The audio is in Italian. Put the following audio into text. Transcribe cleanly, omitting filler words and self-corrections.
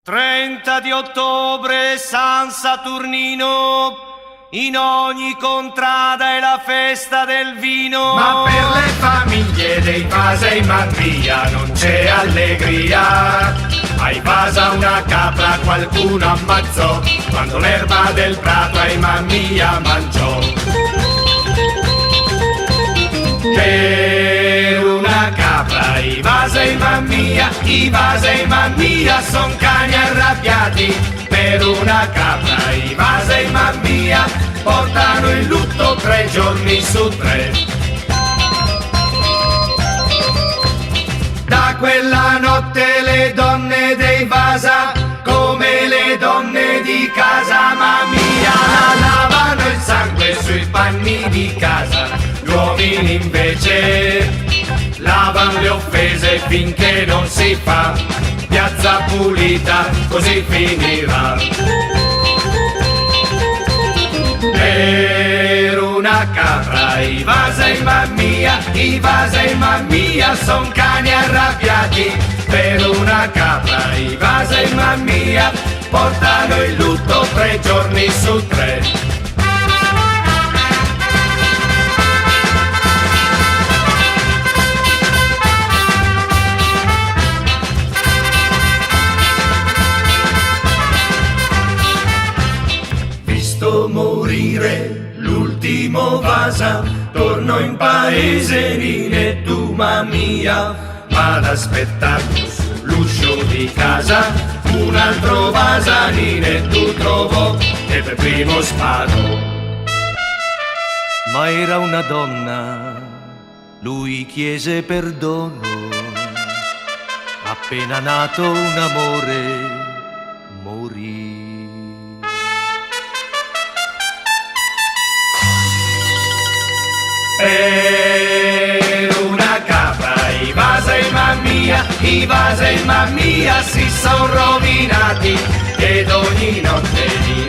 30 di ottobre, San Saturnino, in ogni contrada è la festa del vino. Ma per le famiglie dei Vasa e Maria non c'è allegria. Ai Vasa una capra qualcuno ammazzò, quando l'erba del prato ai Mammia mangiò. Per una capra i Vasa e Mammia son cani arrabbiati. Per una capra i Vasa e Mammia portano il lutto 3 giorni su 3. Da quella notte le donne dei Vasa, come le donne di casa Mammia, lavano il sangue sui panni di casa. Gli uomini invece lavan le offese finché non si fa piazza pulita, così finirà. Per una capra i Vasa e Mammia son cani arrabbiati. Per una capra i Vasa e Mammia portano il lutto 3 giorni su 3. Visto morire l'ultimo Vasa, torno in paese Nine tu Mammia, ma ad aspettarlo sull'uscio di casa un altro Vasa Nine tu trovò e per primo sparò. Ma era una donna, lui chiese perdono, appena nato un amore morì. Per una capra i Vasa e Mammia si son rovinati ed ogni notte di